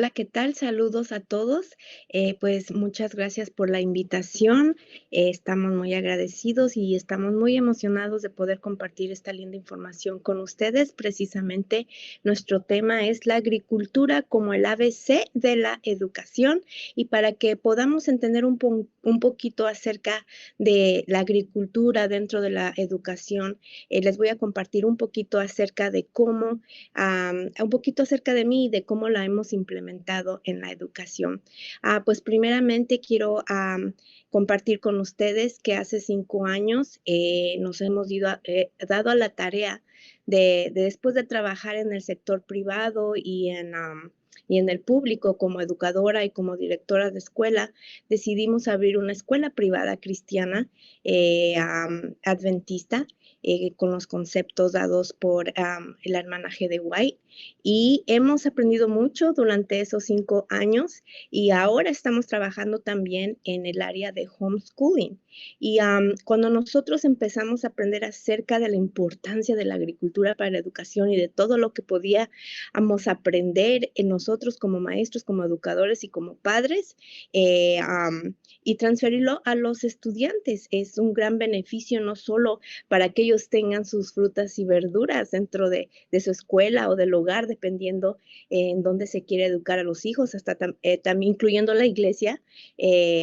Hola, ¿qué tal? Saludos a todos. Pues muchas gracias por la invitación. Estamos muy agradecidos y estamos muy emocionados de poder compartir esta linda información con ustedes. Precisamente nuestro tema es la agricultura como el ABC de la educación y para que podamos entender un poquito acerca de la agricultura dentro de la educación, les voy a compartir un poquito acerca de cómo un poquito acerca de mí y de cómo la hemos implementado en la educación. Pues primeramente quiero compartir con ustedes que hace 5 años nos hemos dado a la tarea de después de trabajar en el sector privado y en el público como educadora y como directora de escuela, decidimos abrir una escuela privada cristiana adventista con los conceptos dados por la hermana G. de White. Y hemos aprendido mucho durante esos 5 años y ahora estamos trabajando también en el área de homeschooling. Y cuando nosotros empezamos a aprender acerca de la importancia de la agricultura para la educación y de todo lo que podíamos aprender en nosotros como maestros, como educadores y como padres, y transferirlo a los estudiantes, es un gran beneficio no solo para que ellos tengan sus frutas y verduras dentro de su escuela o del hogar, dependiendo en dónde se quiere educar a los hijos, hasta también incluyendo la iglesia,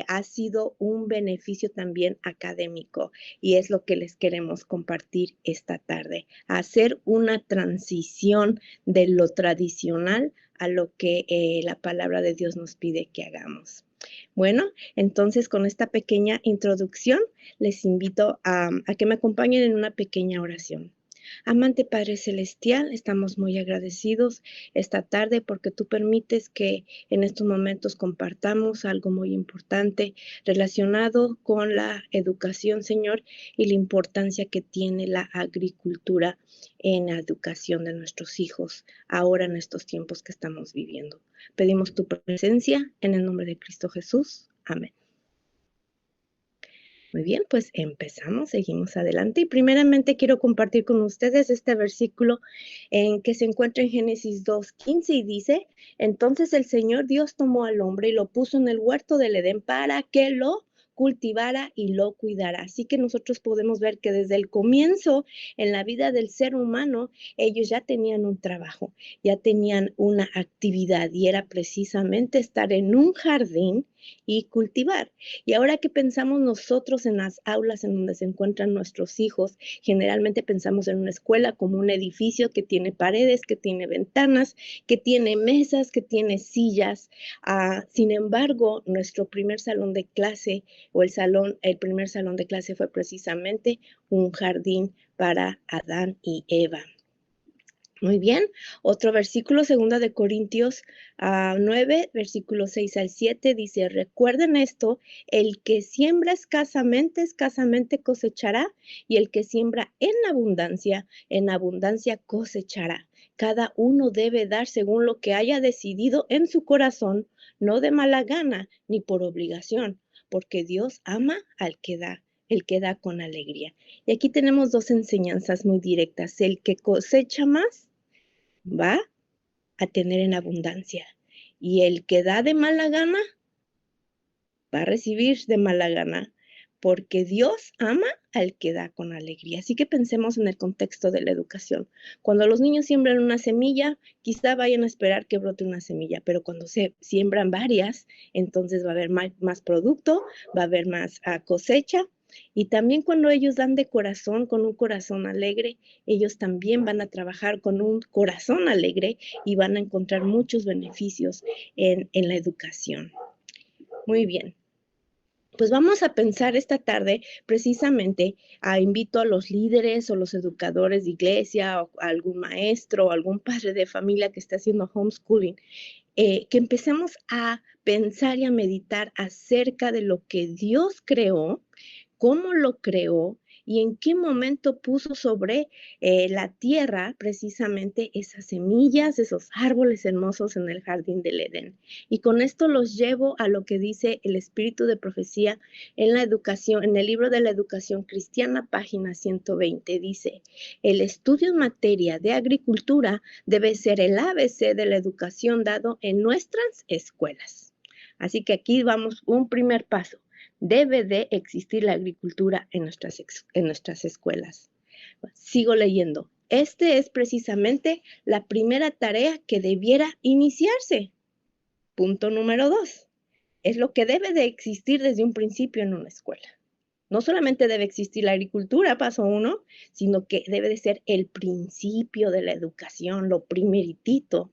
ha sido un beneficio también académico y es lo que les queremos compartir esta tarde, hacer una transición de lo tradicional a lo que la palabra de Dios nos pide que hagamos. Bueno, entonces con esta pequeña introducción les invito a que me acompañen en una pequeña oración. Amante Padre Celestial, estamos muy agradecidos esta tarde porque tú permites que en estos momentos compartamos algo muy importante relacionado con la educación, Señor, y la importancia que tiene la agricultura en la educación de nuestros hijos ahora en estos tiempos que estamos viviendo. Pedimos tu presencia en el nombre de Cristo Jesús. Amén. Muy bien, pues empezamos, seguimos adelante. Y primeramente quiero compartir con ustedes este versículo en que se encuentra en Génesis 2:15 y dice, entonces el Señor Dios tomó al hombre y lo puso en el huerto del Edén para que lo cultivara y lo cuidara. Así que nosotros podemos ver que desde el comienzo en la vida del ser humano, ellos ya tenían un trabajo, ya tenían una actividad y era precisamente estar en un jardín y cultivar. Y ahora que pensamos nosotros en las aulas en donde se encuentran nuestros hijos, generalmente pensamos en una escuela como un edificio que tiene paredes, que tiene ventanas, que tiene mesas, que tiene sillas. Sin embargo, nuestro primer salón de clase o el primer salón de clase fue precisamente un jardín para Adán y Eva. Muy bien, otro versículo, 2 de Corintios 9, versículos 6 al 7, dice, recuerden esto, el que siembra escasamente cosechará, y el que siembra en abundancia cosechará. Cada uno debe dar según lo que haya decidido en su corazón, no de mala gana ni por obligación, porque Dios ama al que da, el que da con alegría. Y aquí tenemos dos enseñanzas muy directas. El que cosecha más va a tener en abundancia. Y el que da de mala gana, va a recibir de mala gana, porque Dios ama al que da con alegría. Así que pensemos en el contexto de la educación. Cuando los niños siembran una semilla, quizá vayan a esperar que brote una semilla, pero cuando se siembran varias, entonces va a haber más producto, va a haber más cosecha. Y también cuando ellos dan de corazón, con un corazón alegre, ellos también van a trabajar con un corazón alegre y van a encontrar muchos beneficios en la educación. Muy bien. Pues vamos a pensar esta tarde precisamente, invito a los líderes o los educadores de iglesia o a algún maestro o algún padre de familia que esté haciendo homeschooling, que empecemos a pensar y a meditar acerca de lo que Dios creó, cómo lo creó y en qué momento puso sobre la tierra precisamente esas semillas, esos árboles hermosos en el jardín del Edén. Y con esto los llevo a lo que dice el espíritu de profecía en la educación, en el libro de la educación cristiana, página 120, dice: el estudio en materia de agricultura debe ser el ABC de la educación dado en nuestras escuelas. Así que aquí vamos, un primer paso. Debe de existir la agricultura en nuestras escuelas. Sigo leyendo. Este es precisamente la primera tarea que debiera iniciarse. Punto número 2. Es lo que debe de existir desde un principio en una escuela. No solamente debe existir la agricultura, paso 1, sino que debe de ser el principio de la educación, lo primeritito.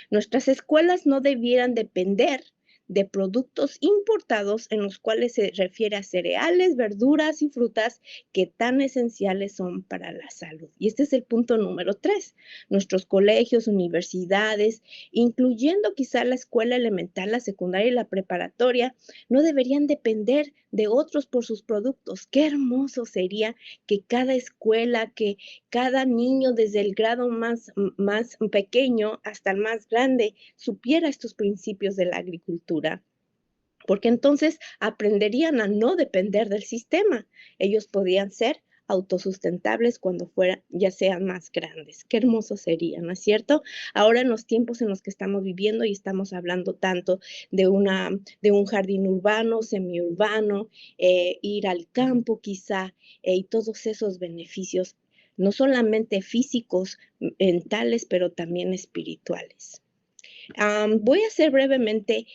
Nuestras escuelas no debieran depender de productos importados en los cuales se refiere a cereales, verduras y frutas que tan esenciales son para la salud. Y este es el punto número 3. Nuestros colegios, universidades, incluyendo quizá la escuela elemental, la secundaria y la preparatoria, no deberían depender de otros por sus productos. Qué hermoso sería que cada escuela, que cada niño desde el grado más pequeño hasta el más grande supiera estos principios de la agricultura, porque entonces aprenderían a no depender del sistema. Ellos podían ser autosustentables cuando ya sean más grandes. Qué hermoso sería, ¿no es cierto? Ahora en los tiempos en los que estamos viviendo y estamos hablando tanto de un jardín urbano, semiurbano, ir al campo quizá, y todos esos beneficios, no solamente físicos, mentales, pero también espirituales. Voy a hacer brevemente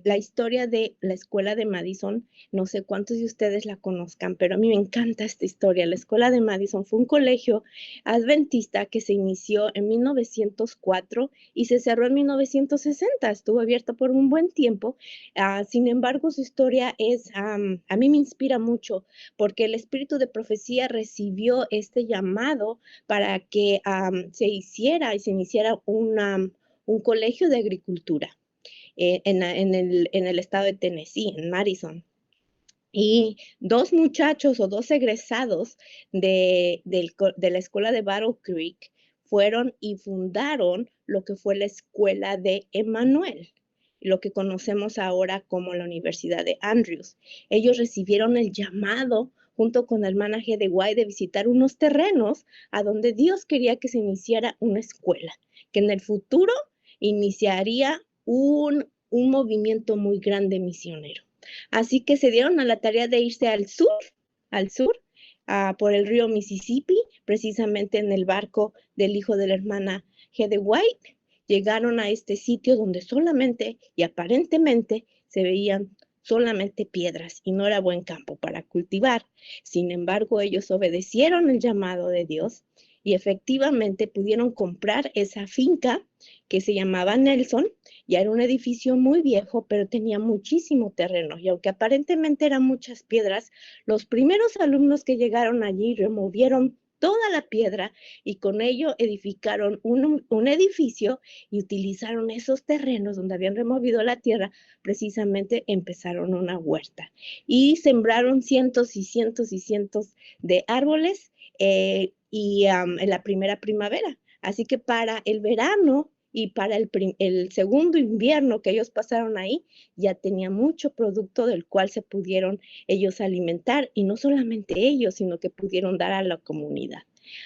la historia de la escuela de Madison. No sé cuántos de ustedes la conozcan, pero a mí me encanta esta historia. La escuela de Madison fue un colegio adventista que se inició en 1904 y se cerró en 1960. Estuvo abierta por un buen tiempo. Sin embargo, su historia a mí me inspira mucho porque el espíritu de profecía recibió este llamado para que se iniciara un colegio de agricultura en el estado de Tennessee, en Madison. Y dos muchachos o dos egresados de la escuela de Battle Creek fueron y fundaron lo que fue la escuela de Emmanuel, lo que conocemos ahora como la Universidad de Andrews. Ellos recibieron el llamado junto con la hermana G. de White de visitar unos terrenos a donde Dios quería que se iniciara una escuela, que en el futuro iniciaría un movimiento muy grande misionero. Así que se dieron a la tarea de irse al sur, por el río Mississippi, precisamente en el barco del hijo de la hermana G. de White. Llegaron a este sitio donde solamente y aparentemente se veían solamente piedras y no era buen campo para cultivar. Sin embargo, ellos obedecieron el llamado de Dios y efectivamente pudieron comprar esa finca que se llamaba Nelson. Ya era un edificio muy viejo, pero tenía muchísimo terreno. Y aunque aparentemente eran muchas piedras, los primeros alumnos que llegaron allí removieron toda la piedra y con ello edificaron un edificio y utilizaron esos terrenos donde habían removido la tierra, precisamente empezaron una huerta y sembraron cientos y cientos y cientos de árboles en la primera primavera. Así que para el verano y para el segundo invierno que ellos pasaron ahí, ya tenía mucho producto del cual se pudieron ellos alimentar, y no solamente ellos, sino que pudieron dar a la comunidad.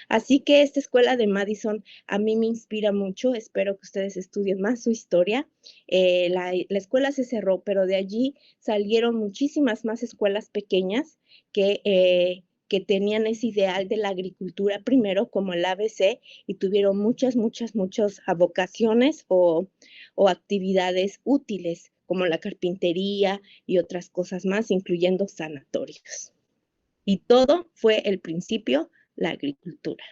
Así que esta escuela de Madison a mí me inspira mucho. Espero que ustedes estudien más su historia. La escuela se cerró, pero de allí salieron muchísimas más escuelas pequeñas que tenían ese ideal de la agricultura primero como el ABC y tuvieron muchas vocaciones o actividades útiles como la carpintería y otras cosas más, incluyendo sanatorios. Y todo fue el principio, la agricultura.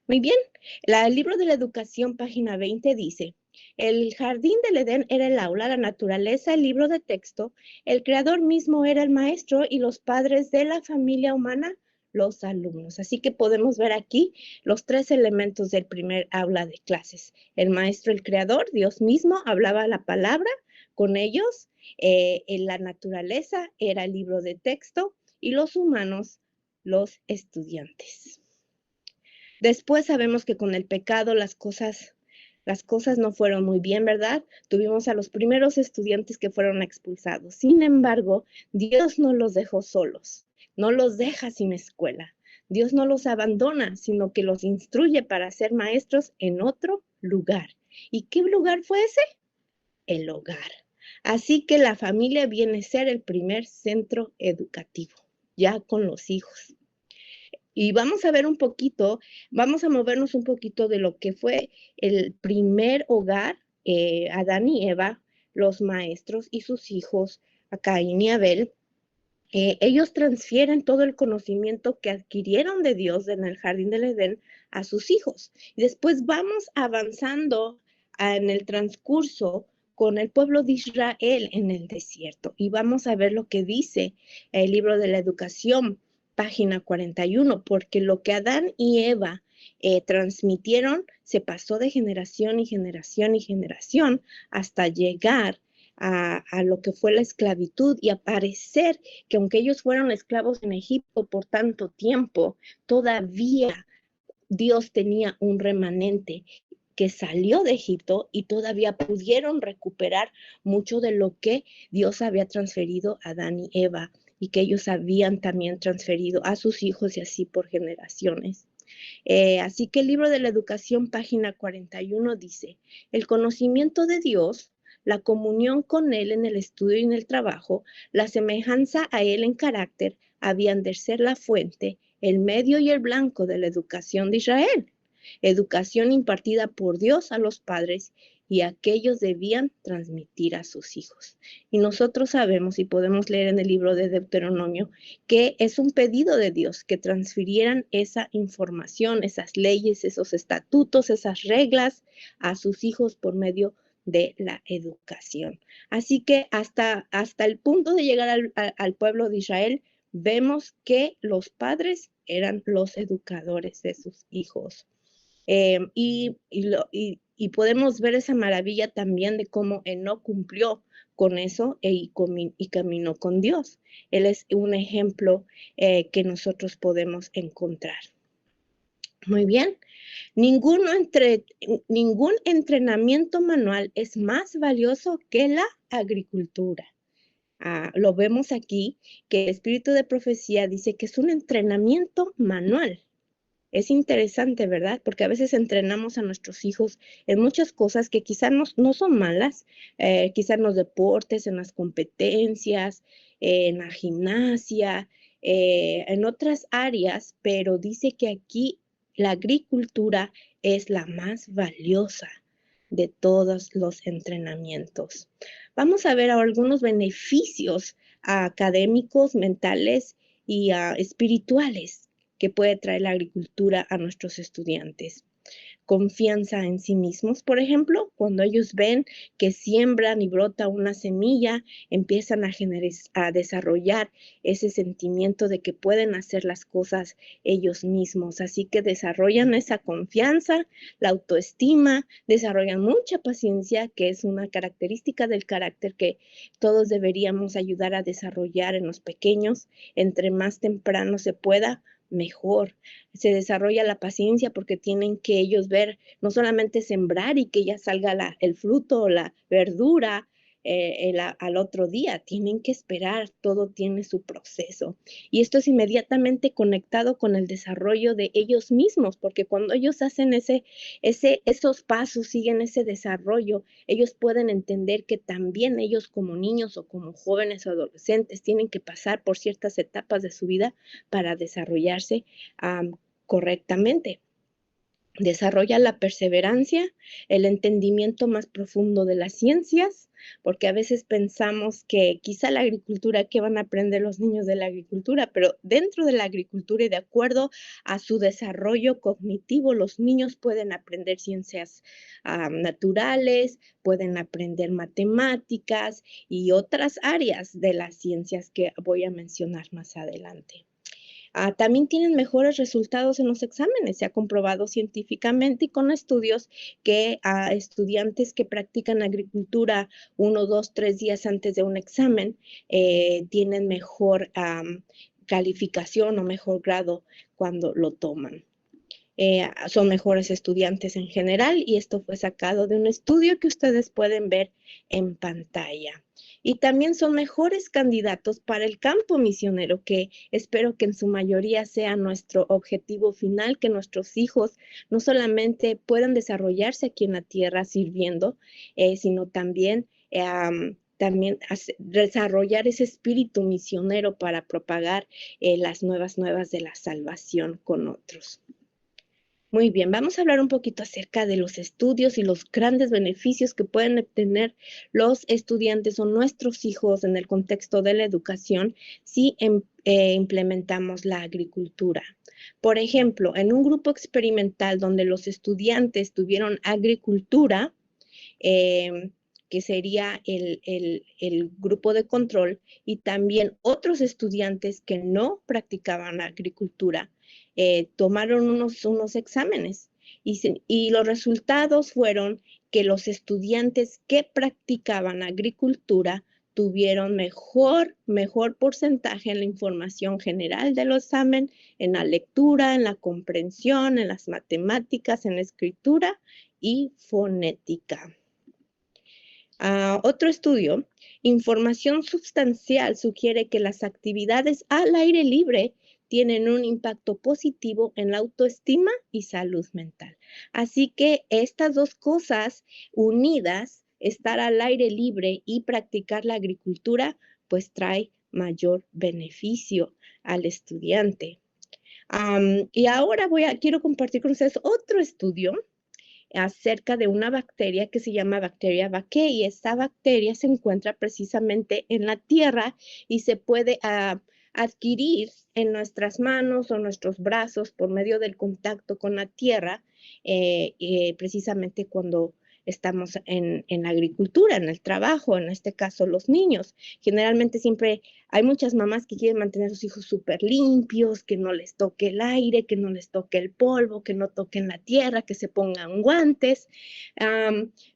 Muy bien, el libro de la educación, página 20, dice: el jardín del Edén era el aula, la naturaleza, el libro de texto, el creador mismo era el maestro y los padres de la familia humana, los alumnos. Así que podemos ver aquí los tres elementos del primer aula de clases. El maestro, el creador, Dios mismo, hablaba la palabra con ellos, en la naturaleza era el libro de texto y los humanos los estudiantes. Después sabemos que con el pecado las cosas no fueron muy bien, ¿verdad? Tuvimos a los primeros estudiantes que fueron expulsados. Sin embargo, Dios no los dejó solos, no los deja sin escuela. Dios no los abandona, sino que los instruye para ser maestros en otro lugar. ¿Y qué lugar fue ese? El hogar. Así que la familia viene a ser el primer centro educativo, ya con los hijos. Y vamos a ver un poquito, vamos a movernos un poquito de lo que fue el primer hogar, Adán y Eva, los maestros y sus hijos, a Caín y Abel. Ellos transfieren todo el conocimiento que adquirieron de Dios en el jardín del Edén a sus hijos. Y después vamos avanzando en el transcurso con el pueblo de Israel en el desierto. Y vamos a ver lo que dice el libro de la educación, página 41, porque lo que Adán y Eva transmitieron se pasó de generación y generación y generación hasta llegar a lo que fue la esclavitud y a parecer que aunque ellos fueron esclavos en Egipto por tanto tiempo, todavía Dios tenía un remanente que salió de Egipto y todavía pudieron recuperar mucho de lo que Dios había transferido a Adán y Eva y que ellos habían también transferido a sus hijos y así por generaciones. Así que el libro de la educación, página 41, dice, el conocimiento de Dios, la comunión con Él en el estudio y en el trabajo, la semejanza a Él en carácter, habían de ser la fuente, el medio y el blanco de la educación de Israel. Educación impartida por Dios a los padres y aquellos debían transmitir a sus hijos. Y nosotros sabemos y podemos leer en el libro de Deuteronomio que es un pedido de Dios que transfirieran esa información, esas leyes, esos estatutos, esas reglas a sus hijos por medio de la educación. Así que hasta el punto de llegar al pueblo de Israel, vemos que los padres eran los educadores de sus hijos. Y podemos ver esa maravilla también de cómo Enoc cumplió con eso y caminó con Dios. Él es un ejemplo que nosotros podemos encontrar. Muy bien. Ningún entrenamiento manual es más valioso que la agricultura. Lo vemos aquí, que el espíritu de profecía dice que es un entrenamiento manual. Es interesante, ¿verdad? Porque a veces entrenamos a nuestros hijos en muchas cosas que quizás no son malas, quizás en los deportes, en las competencias, en la gimnasia, en otras áreas, pero dice que aquí la agricultura es la más valiosa de todos los entrenamientos. Vamos a ver ahora algunos beneficios académicos, mentales y espirituales que puede traer la agricultura a nuestros estudiantes. Confianza en sí mismos, por ejemplo, cuando ellos ven que siembran y brota una semilla, empiezan a desarrollar ese sentimiento de que pueden hacer las cosas ellos mismos. Así que desarrollan esa confianza, la autoestima, desarrollan mucha paciencia, que es una característica del carácter que todos deberíamos ayudar a desarrollar en los pequeños. Entre más temprano se pueda, mejor. Se desarrolla la paciencia porque tienen que ellos ver, no solamente sembrar y que ya salga el fruto o la verdura al otro día, tienen que esperar, todo tiene su proceso. Y esto es inmediatamente conectado con el desarrollo de ellos mismos, porque cuando ellos hacen esos pasos, siguen ese desarrollo, ellos pueden entender que también ellos como niños o como jóvenes o adolescentes tienen que pasar por ciertas etapas de su vida para desarrollarse correctamente. Desarrolla la perseverancia, el entendimiento más profundo de las ciencias, porque a veces pensamos que quizá la agricultura, ¿qué van a aprender los niños de la agricultura? Pero dentro de la agricultura y de acuerdo a su desarrollo cognitivo, los niños pueden aprender ciencias naturales, pueden aprender matemáticas y otras áreas de las ciencias que voy a mencionar más adelante. También tienen mejores resultados en los exámenes. Se ha comprobado científicamente y con estudios que estudiantes que practican agricultura 1, 2, 3 días antes de un examen tienen calificación o mejor grado cuando lo toman. Son mejores estudiantes en general y esto fue sacado de un estudio que ustedes pueden ver en pantalla. Y también son mejores candidatos para el campo misionero, que espero que en su mayoría sea nuestro objetivo final, que nuestros hijos no solamente puedan desarrollarse aquí en la tierra sirviendo, sino también desarrollar ese espíritu misionero para propagar las nuevas de la salvación con otros. Muy bien, vamos a hablar un poquito acerca de los estudios y los grandes beneficios que pueden obtener los estudiantes o nuestros hijos en el contexto de la educación si implementamos la agricultura. Por ejemplo, en un grupo experimental donde los estudiantes tuvieron agricultura, que sería el grupo de control, y también otros estudiantes que no practicaban agricultura, tomaron unos exámenes y los resultados fueron que los estudiantes que practicaban agricultura tuvieron mejor porcentaje en la información general del examen, en la lectura, en la comprensión, en las matemáticas, en la escritura y fonética. Otro estudio, información sustancial sugiere que las actividades al aire libre tienen un impacto positivo en la autoestima y salud mental. Así que estas dos cosas unidas, estar al aire libre y practicar la agricultura, pues trae mayor beneficio al estudiante. Y ahora quiero compartir con ustedes otro estudio acerca de una bacteria que se llama bacteria Vaccae, y esta bacteria se encuentra precisamente en la tierra y se puede adquirir en nuestras manos o nuestros brazos por medio del contacto con la tierra, precisamente cuando estamos en la agricultura, en el trabajo, en este caso los niños. Generalmente siempre hay muchas mamás que quieren mantener a sus hijos súper limpios, que no les toque el aire, que no les toque el polvo, que no toquen la tierra, que se pongan guantes,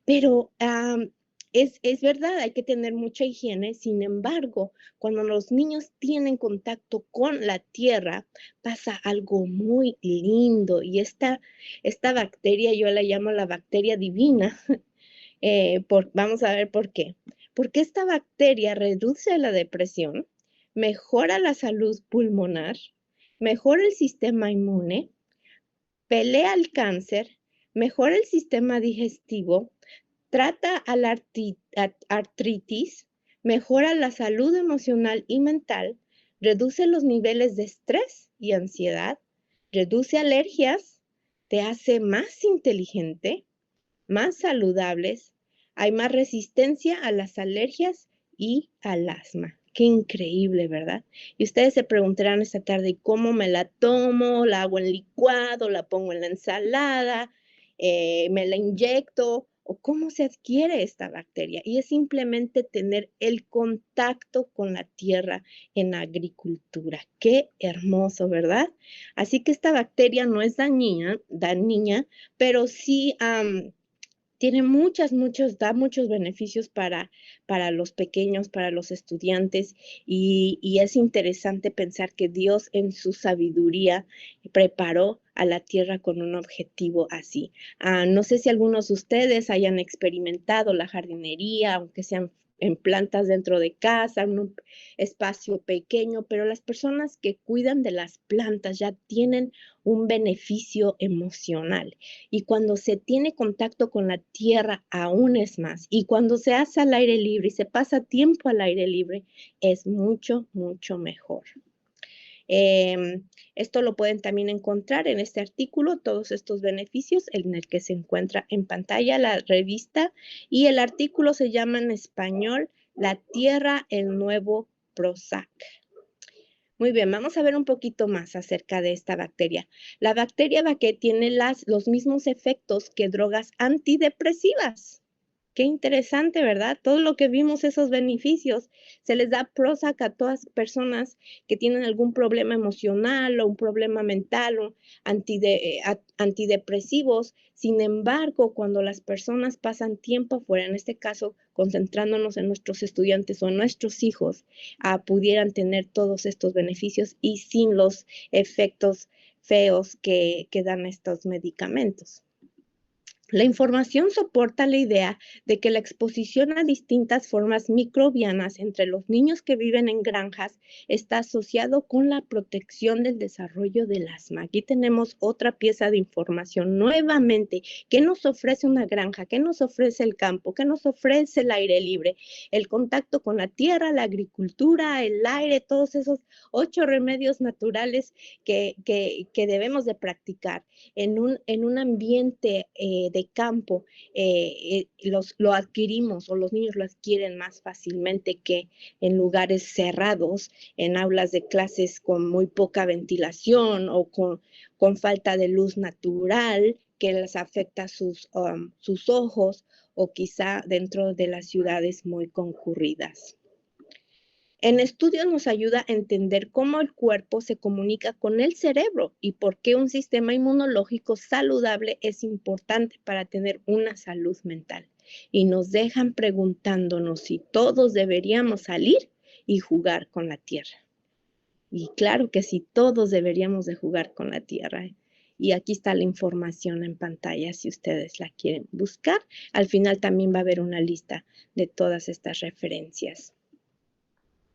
pero es verdad, hay que tener mucha higiene. Sin embargo, cuando los niños tienen contacto con la tierra, pasa algo muy lindo, y esta bacteria yo la llamo la bacteria divina. Vamos a ver por qué. Porque esta bacteria reduce la depresión, mejora la salud pulmonar, mejora el sistema inmune, pelea el cáncer, mejora el sistema digestivo, trata a la artritis, mejora la salud emocional y mental, reduce los niveles de estrés y ansiedad, reduce alergias, te hace más inteligente, más saludables, hay más resistencia a las alergias y al asma. Qué increíble, ¿verdad? Y ustedes se preguntarán esta tarde, ¿cómo me la tomo? ¿La hago en licuado? ¿La pongo en la ensalada? ¿Me la inyecto? ¿O cómo se adquiere esta bacteria? Y es simplemente tener el contacto con la tierra en la agricultura. Qué hermoso, ¿verdad? Así que esta bacteria no es dañina, pero sí tiene da muchos beneficios para los pequeños, para los estudiantes, y es interesante pensar que Dios en su sabiduría preparó a la tierra con un objetivo así. No sé si algunos de ustedes hayan experimentado la jardinería, aunque sean en plantas dentro de casa, en un espacio pequeño, pero las personas que cuidan de las plantas ya tienen un beneficio emocional. Y cuando se tiene contacto con la tierra, aún es más. Y cuando se hace al aire libre y se pasa tiempo al aire libre, es mucho, mucho mejor. Esto lo pueden también encontrar en este artículo, todos estos beneficios, en el que se encuentra en pantalla la revista, y el artículo se llama en español La Tierra, el nuevo Prozac. Muy bien, vamos a ver un poquito más acerca de esta bacteria. La bacteria Vaccae tiene los mismos efectos que drogas antidepresivas. Qué interesante, ¿verdad? Todo lo que vimos, esos beneficios, se les da Prozac a todas personas que tienen algún problema emocional o un problema mental o antidepresivos. Sin embargo, cuando las personas pasan tiempo afuera, en este caso, concentrándonos en nuestros estudiantes o en nuestros hijos, pudieran tener todos estos beneficios y sin los efectos feos que dan estos medicamentos. La información soporta la idea de que la exposición a distintas formas microbianas entre los niños que viven en granjas está asociado con la protección del desarrollo del asma. Aquí tenemos otra pieza de información nuevamente. ¿Qué nos ofrece una granja? ¿Qué nos ofrece el campo? ¿Qué nos ofrece el aire libre? El contacto con la tierra, la agricultura, el aire, todos esos 8 remedios naturales que debemos de practicar en un ambiente de campo, lo adquirimos o los niños lo adquieren más fácilmente que en lugares cerrados, en aulas de clases con muy poca ventilación o con falta de luz natural que les afecta sus ojos o quizá dentro de las ciudades muy concurridas. En estudios nos ayuda a entender cómo el cuerpo se comunica con el cerebro y por qué un sistema inmunológico saludable es importante para tener una salud mental. Y nos dejan preguntándonos si todos deberíamos salir y jugar con la tierra. Y claro que sí, todos deberíamos de jugar con la tierra. Y aquí está la información en pantalla si ustedes la quieren buscar. Al final también va a haber una lista de todas estas referencias.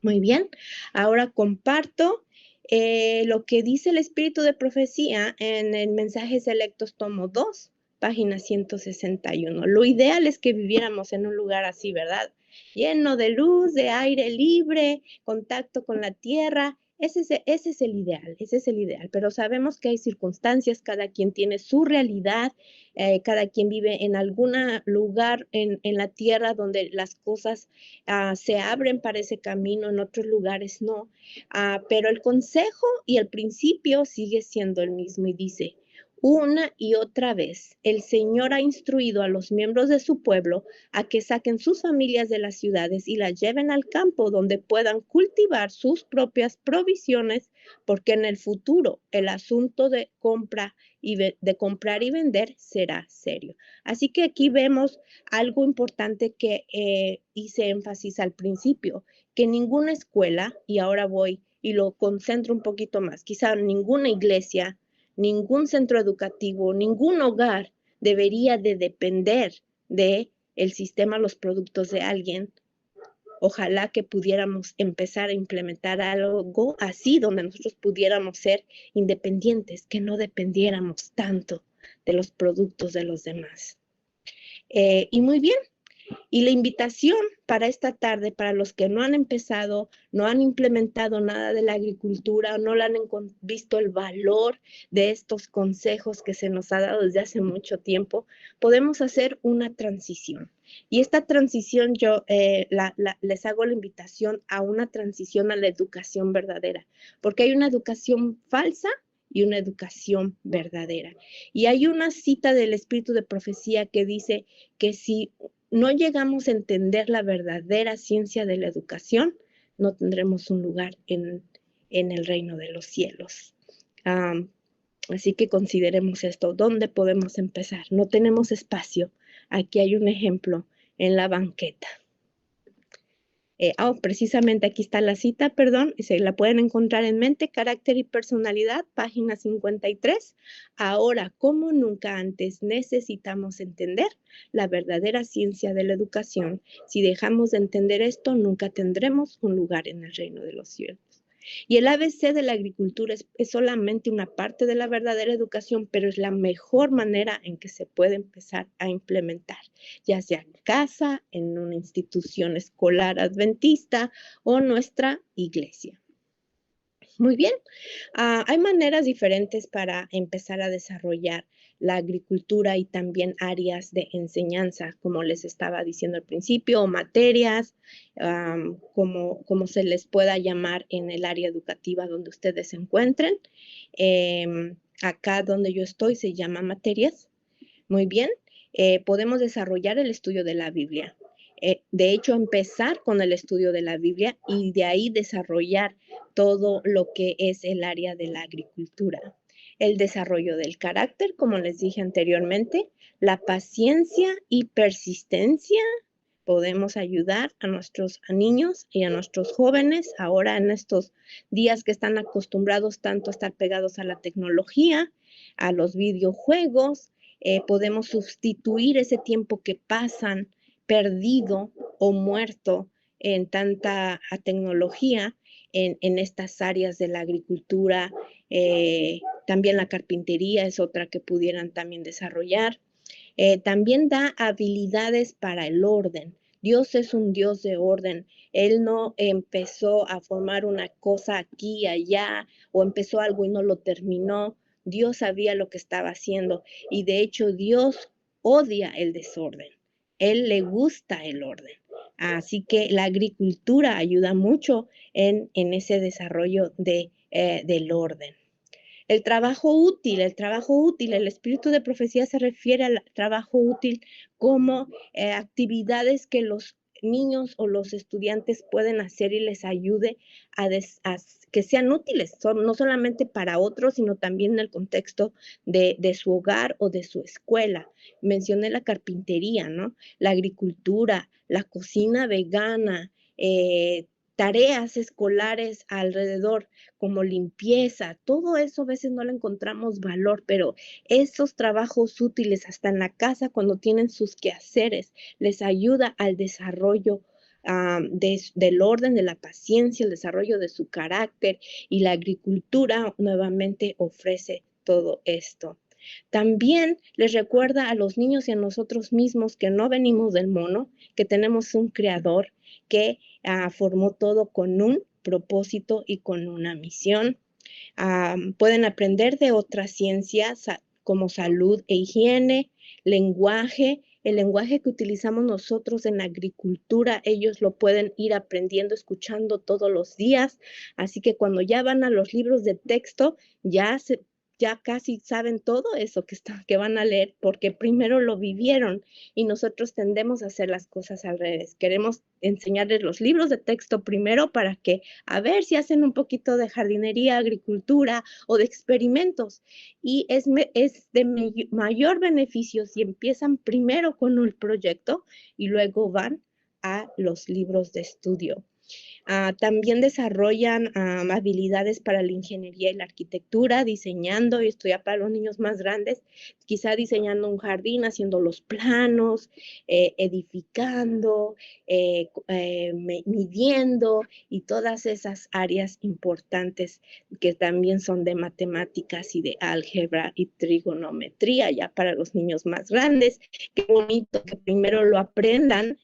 Muy bien, ahora comparto lo que dice el Espíritu de Profecía en el Mensajes Selectos tomo 2, página 161. Lo ideal es que viviéramos en un lugar así, ¿verdad? Lleno de luz, de aire libre, contacto con la tierra. Ese es el ideal, pero sabemos que hay circunstancias, cada quien tiene su realidad, cada quien vive en algún lugar en la tierra donde las cosas se abren para ese camino, en otros lugares no, pero el consejo y el principio sigue siendo el mismo y dice, una y otra vez, el Señor ha instruido a los miembros de su pueblo a que saquen sus familias de las ciudades y las lleven al campo donde puedan cultivar sus propias provisiones, porque en el futuro el asunto de comprar y vender será serio. Así que aquí vemos algo importante que hice énfasis al principio, que ninguna escuela, y ahora voy y lo concentro un poquito más, quizá ninguna iglesia, ningún centro educativo, ningún hogar debería de depender de el sistema, los productos de alguien. Ojalá que pudiéramos empezar a implementar algo así donde nosotros pudiéramos ser independientes, que no dependiéramos tanto de los productos de los demás. Y muy bien, y la invitación para esta tarde, para los que no han empezado, no han implementado nada de la agricultura, no le han visto el valor de estos consejos que se nos ha dado desde hace mucho tiempo, podemos hacer una transición. Y esta transición yo les hago la invitación a una transición a la educación verdadera, porque hay una educación falsa y una educación verdadera. Y hay una cita del Espíritu de Profecía que dice que si no llegamos a entender la verdadera ciencia de la educación, no tendremos un lugar en el reino de los cielos. Así que consideremos esto. ¿Dónde podemos empezar? No tenemos espacio. Aquí hay un ejemplo en la banqueta. Precisamente aquí está la cita, perdón, se la pueden encontrar en Mente, Carácter y Personalidad, página 53. Ahora, como nunca antes, necesitamos entender la verdadera ciencia de la educación. Si dejamos de entender esto, nunca tendremos un lugar en el reino de los cielos. Y el ABC de la agricultura es solamente una parte de la verdadera educación, pero es la mejor manera en que se puede empezar a implementar, ya sea en casa, en una institución escolar adventista o nuestra iglesia. Muy bien, hay maneras diferentes para empezar a desarrollar la agricultura y también áreas de enseñanza, como les estaba diciendo al principio, o materias, como se les pueda llamar en el área educativa donde ustedes se encuentren. Acá donde yo estoy se llama materias. Muy bien. podemos desarrollar el estudio de la Biblia. De hecho, empezar con el estudio de la Biblia y de ahí desarrollar todo lo que es el área de la agricultura. El desarrollo del carácter, como les dije anteriormente, la paciencia y persistencia. Podemos ayudar a nuestros niños y a nuestros jóvenes ahora en estos días que están acostumbrados tanto a estar pegados a la tecnología, a los videojuegos. Podemos sustituir ese tiempo que pasan perdido o muerto en tanta tecnología en estas áreas de la agricultura. También la carpintería es otra que pudieran también desarrollar. También da habilidades para el orden. Dios es un Dios de orden. Él no empezó a formar una cosa aquí y allá o empezó algo y no lo terminó. Dios sabía lo que estaba haciendo y de hecho Dios odia el desorden. Él le gusta el orden. Así que la agricultura ayuda mucho en ese desarrollo del orden. El trabajo útil, el espíritu de profecía se refiere al trabajo útil como actividades que los niños o los estudiantes pueden hacer y les ayude a que sean útiles, no solamente para otros, sino también en el contexto de su hogar o de su escuela. Mencioné la carpintería, ¿no? La agricultura, la cocina vegana, tareas escolares alrededor como limpieza, todo eso a veces no le encontramos valor, pero esos trabajos útiles hasta en la casa cuando tienen sus quehaceres les ayuda al desarrollo del orden, de la paciencia, el desarrollo de su carácter, y la agricultura nuevamente ofrece todo esto. También les recuerda a los niños y a nosotros mismos que no venimos del mono, que tenemos un creador que formó todo con un propósito y con una misión. Pueden aprender de otras ciencias como salud e higiene, lenguaje. El lenguaje que utilizamos nosotros en la agricultura, ellos lo pueden ir aprendiendo, escuchando todos los días. Así que cuando ya van a los libros de texto, ya casi saben todo eso que van a leer porque primero lo vivieron, y nosotros tendemos a hacer las cosas al revés. Queremos enseñarles los libros de texto primero para que a ver si hacen un poquito de jardinería, agricultura o de experimentos, y es de mayor beneficio si empiezan primero con un proyecto y luego van a los libros de estudio. También desarrollan habilidades para la ingeniería y la arquitectura, diseñando, y esto ya para los niños más grandes, quizá diseñando un jardín, haciendo los planos, edificando, midiendo, y todas esas áreas importantes que también son de matemáticas y de álgebra y trigonometría, ya para los niños más grandes. Qué bonito que primero lo aprendan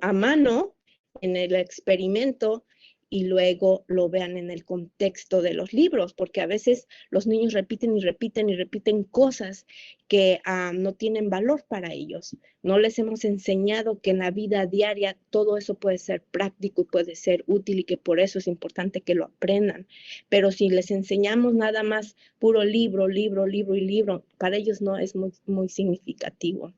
a mano, en el experimento, y luego lo vean en el contexto de los libros, porque a veces los niños repiten y repiten y repiten cosas que no tienen valor para ellos. No les hemos enseñado que en la vida diaria todo eso puede ser práctico y puede ser útil, y que por eso es importante que lo aprendan. Pero si les enseñamos nada más puro libro, libro, libro y libro, para ellos no es muy, muy significativo.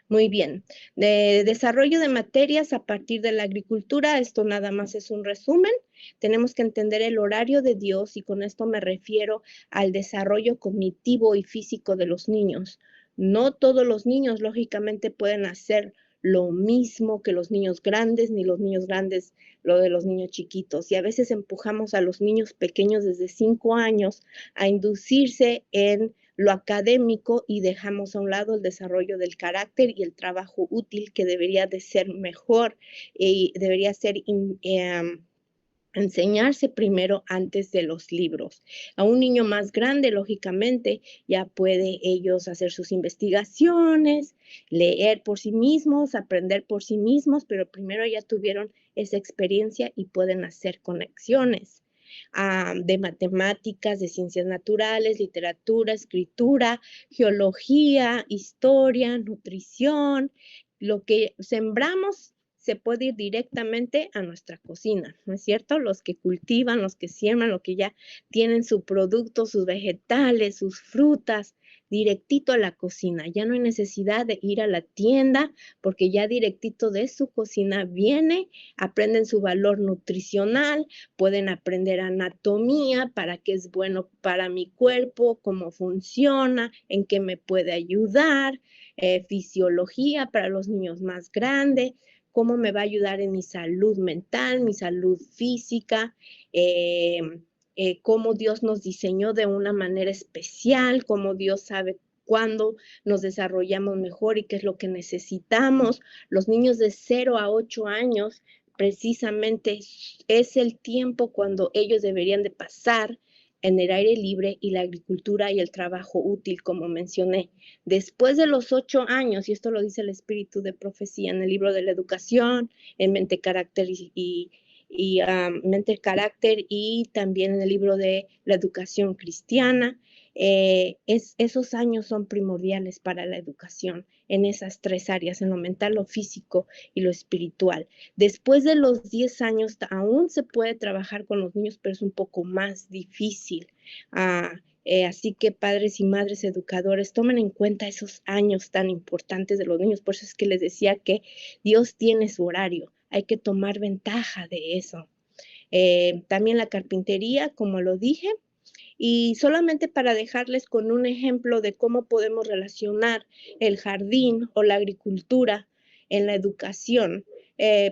Muy bien. De desarrollo de materias a partir de la agricultura, esto nada más es un resumen. Tenemos que entender el horario de Dios, y con esto me refiero al desarrollo cognitivo y físico de los niños. No todos los niños, lógicamente, pueden hacer lo mismo que los niños grandes, ni los niños grandes lo de los niños chiquitos. Y a veces empujamos a los niños pequeños desde 5 años a inducirse en lo académico y dejamos a un lado el desarrollo del carácter y el trabajo útil, que debería de ser mejor y debería ser enseñarse primero antes de los libros. A un niño más grande, lógicamente, ya puede ellos hacer sus investigaciones, leer por sí mismos, aprender por sí mismos, pero primero ya tuvieron esa experiencia y pueden hacer conexiones. De matemáticas, de ciencias naturales, literatura, escritura, geología, historia, nutrición. Lo que sembramos se puede ir directamente a nuestra cocina, ¿no es cierto? Los que cultivan, los que siembran, los que ya tienen su producto, sus vegetales, sus frutas, directito a la cocina. Ya no hay necesidad de ir a la tienda porque ya directito de su cocina viene, aprenden su valor nutricional, pueden aprender anatomía, para qué es bueno para mi cuerpo, cómo funciona, en qué me puede ayudar, fisiología para los niños más grandes, cómo me va a ayudar en mi salud mental, mi salud física, cómo Dios nos diseñó de una manera especial, cómo Dios sabe cuándo nos desarrollamos mejor y qué es lo que necesitamos. Los niños de 0 a 8 años precisamente es el tiempo cuando ellos deberían de pasar en el aire libre y la agricultura y el trabajo útil, como mencioné. Después de los 8 años, y esto lo dice el Espíritu de Profecía en el libro de la Educación, en Mente, Carácter y Mente, Carácter, y también en el libro de la Educación Cristiana, esos años son primordiales para la educación en esas 3 áreas, en lo mental, lo físico y lo espiritual. Después de los 10 años aún se puede trabajar con los niños, pero es un poco más difícil. Así que padres y madres educadores, tomen en cuenta esos años tan importantes de los niños. Por eso es que les decía que Dios tiene su horario. Hay que tomar ventaja de eso. También la carpintería, como lo dije. Y solamente para dejarles con un ejemplo de cómo podemos relacionar el jardín o la agricultura en la educación.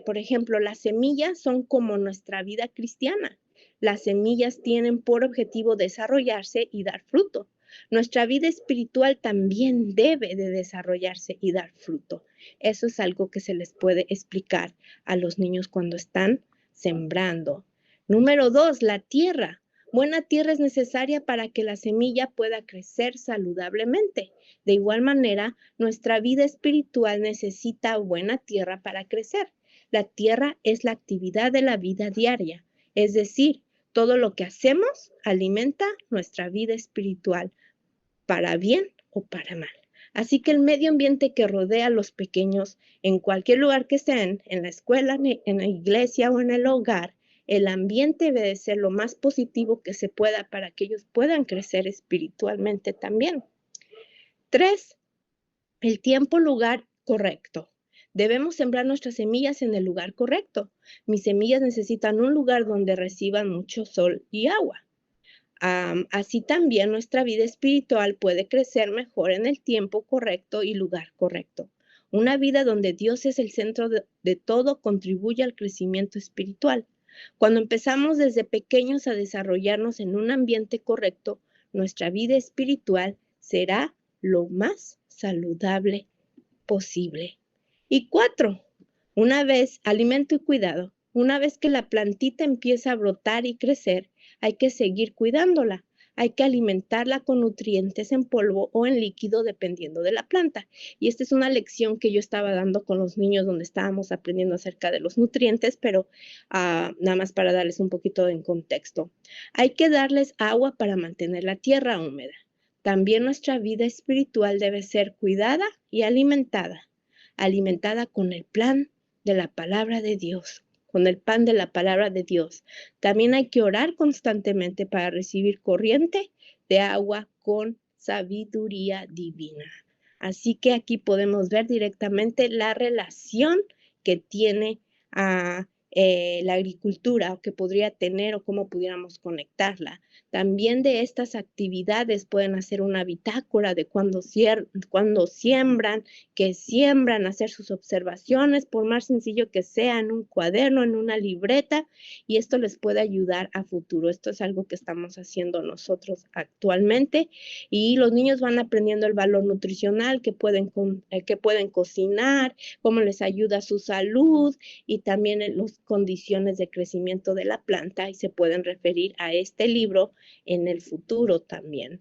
Por ejemplo, las semillas son como nuestra vida cristiana. Las semillas tienen por objetivo desarrollarse y dar fruto. Nuestra vida espiritual también debe de desarrollarse y dar fruto. Eso es algo que se les puede explicar a los niños cuando están sembrando. Número 2, la tierra. Buena tierra es necesaria para que la semilla pueda crecer saludablemente. De igual manera, nuestra vida espiritual necesita buena tierra para crecer. La tierra es la actividad de la vida diaria, es decir, todo lo que hacemos alimenta nuestra vida espiritual, para bien o para mal. Así que el medio ambiente que rodea a los pequeños, en cualquier lugar que estén, en la escuela, en la iglesia o en el hogar, el ambiente debe de ser lo más positivo que se pueda para que ellos puedan crecer espiritualmente también. 3, el tiempo, lugar correcto. Debemos sembrar nuestras semillas en el lugar correcto. Mis semillas necesitan un lugar donde reciban mucho sol y agua. Así también nuestra vida espiritual puede crecer mejor en el tiempo correcto y lugar correcto. Una vida donde Dios es el centro de todo contribuye al crecimiento espiritual. Cuando empezamos desde pequeños a desarrollarnos en un ambiente correcto, nuestra vida espiritual será lo más saludable posible. Y 4, una vez, alimento y cuidado. Una vez que la plantita empieza a brotar y crecer, hay que seguir cuidándola. Hay que alimentarla con nutrientes en polvo o en líquido dependiendo de la planta. Y esta es una lección que yo estaba dando con los niños donde estábamos aprendiendo acerca de los nutrientes, pero nada más para darles un poquito en contexto. Hay que darles agua para mantener la tierra húmeda. También nuestra vida espiritual debe ser cuidada y alimentada con el plan de la palabra de Dios, con el pan de la palabra de Dios. También hay que orar constantemente para recibir corriente de agua con sabiduría divina. Así que aquí podemos ver directamente la relación que tiene la agricultura, o que podría tener, o cómo pudiéramos conectarla. También de estas actividades pueden hacer una bitácora de cuando siembran, que siembran, hacer sus observaciones, por más sencillo que sea, en un cuaderno, en una libreta, y esto les puede ayudar a futuro. Esto es algo que estamos haciendo nosotros actualmente, y los niños van aprendiendo el valor nutricional que pueden cocinar, cómo les ayuda a su salud, y también en las condiciones de crecimiento de la planta, y se pueden referir a este libro en el futuro también.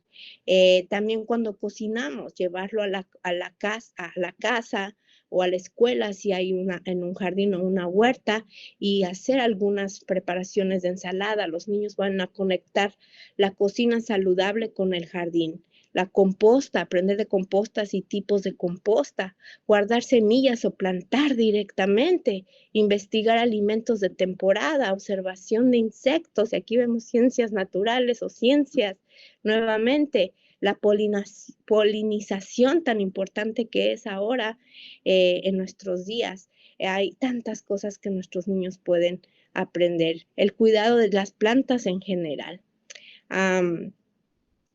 También cuando cocinamos, llevarlo a la casa o a la escuela si hay en un jardín o una huerta, y hacer algunas preparaciones de ensalada. Los niños van a conectar la cocina saludable con el jardín. La composta, aprender de compostas y tipos de composta, guardar semillas o plantar directamente, investigar alimentos de temporada, observación de insectos, y aquí vemos ciencias naturales o ciencias nuevamente, la polinización tan importante que es ahora en nuestros días. Hay tantas cosas que nuestros niños pueden aprender. El cuidado de las plantas en general.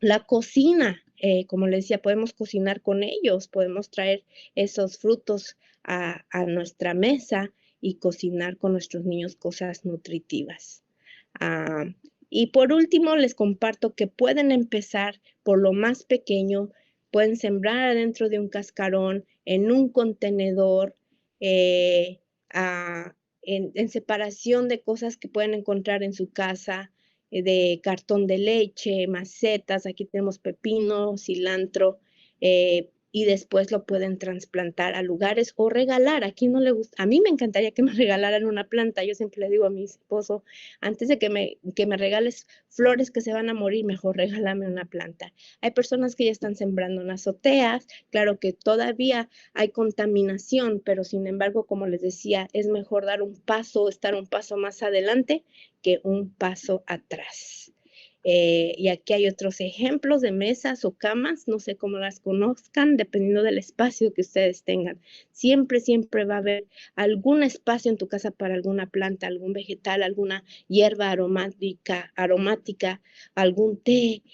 La cocina, como les decía, podemos cocinar con ellos, podemos traer esos frutos a nuestra mesa y cocinar con nuestros niños cosas nutritivas. Y por último, les comparto que pueden empezar por lo más pequeño, pueden sembrar adentro de un cascarón, en un contenedor, en separación de cosas que pueden encontrar en su casa, de cartón de leche, macetas, aquí tenemos pepino, cilantro, y después lo pueden trasplantar a lugares o regalar. Aquí no le gusta, a mí me encantaría que me regalaran una planta. Yo siempre le digo a mi esposo, antes de que me regales flores que se van a morir, mejor regálame una planta. Hay personas que ya están sembrando en azoteas, claro que todavía hay contaminación, pero sin embargo, como les decía, es mejor dar un paso, estar un paso más adelante que un paso atrás. Y aquí hay otros ejemplos de mesas o camas, no sé cómo las conozcan, dependiendo del espacio que ustedes tengan. Siempre, siempre va a haber algún espacio en tu casa para alguna planta, algún vegetal, alguna hierba aromática, algún té,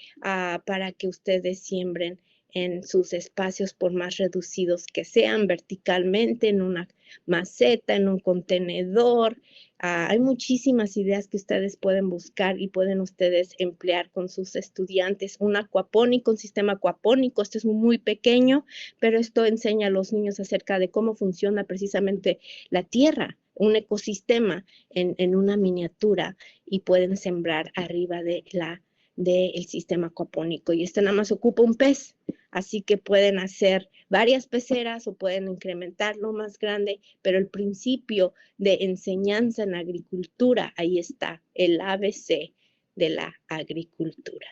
para que ustedes siembren en sus espacios, por más reducidos que sean, verticalmente, en una maceta, en un contenedor. Hay muchísimas ideas que ustedes pueden buscar y pueden ustedes emplear con sus estudiantes. Un aquapónico, un sistema aquapónico, esto es muy pequeño, pero esto enseña a los niños acerca de cómo funciona precisamente la tierra, un ecosistema en una miniatura, y pueden sembrar arriba del sistema aquapónico. Y este nada más ocupa un pez, así que pueden hacer varias peceras o pueden incrementarlo más grande, pero el principio de enseñanza en agricultura, ahí está, el ABC de la agricultura.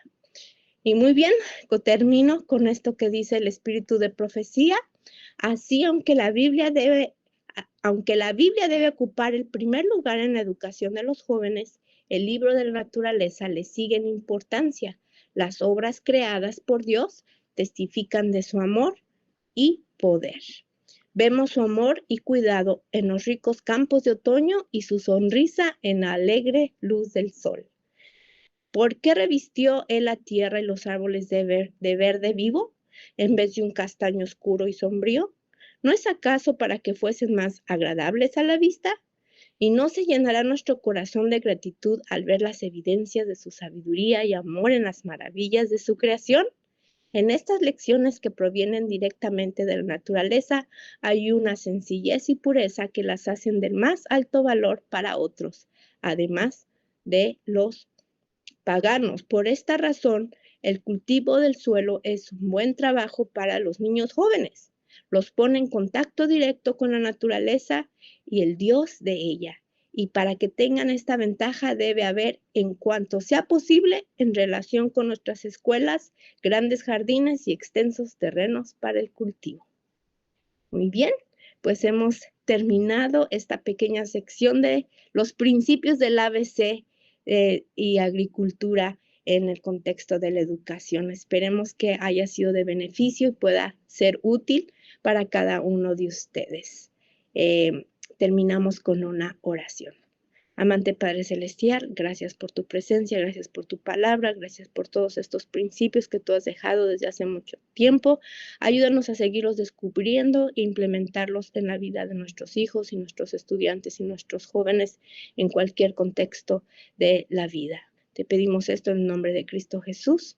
Y muy bien, termino con esto que dice el espíritu de profecía. Así, aunque la Biblia debe ocupar el primer lugar en la educación de los jóvenes, el libro de la naturaleza le sigue en importancia. Las obras creadas por Dios testifican de su amor y poder. Vemos su amor y cuidado en los ricos campos de otoño y su sonrisa en la alegre luz del sol. ¿Por qué revistió él la tierra y los árboles de verde vivo en vez de un castaño oscuro y sombrío? ¿No es acaso para que fuesen más agradables a la vista? ¿Y no se llenará nuestro corazón de gratitud al ver las evidencias de su sabiduría y amor en las maravillas de su creación? En estas lecciones que provienen directamente de la naturaleza, hay una sencillez y pureza que las hacen del más alto valor para otros, además de los paganos. Por esta razón, el cultivo del suelo es un buen trabajo para los niños jóvenes. Los pone en contacto directo con la naturaleza y el Dios de ella. Y para que tengan esta ventaja debe haber, en cuanto sea posible, en relación con nuestras escuelas, grandes jardines y extensos terrenos para el cultivo. Muy bien, pues hemos terminado esta pequeña sección de los principios del ABC y agricultura en el contexto de la educación. Esperemos que haya sido de beneficio y pueda ser útil para cada uno de ustedes. Terminamos con una oración. Amante Padre Celestial, gracias por tu presencia, gracias por tu palabra, gracias por todos estos principios que tú has dejado desde hace mucho tiempo. Ayúdanos a seguirlos descubriendo e implementarlos en la vida de nuestros hijos y nuestros estudiantes y nuestros jóvenes en cualquier contexto de la vida. Te pedimos esto en el nombre de Cristo Jesús.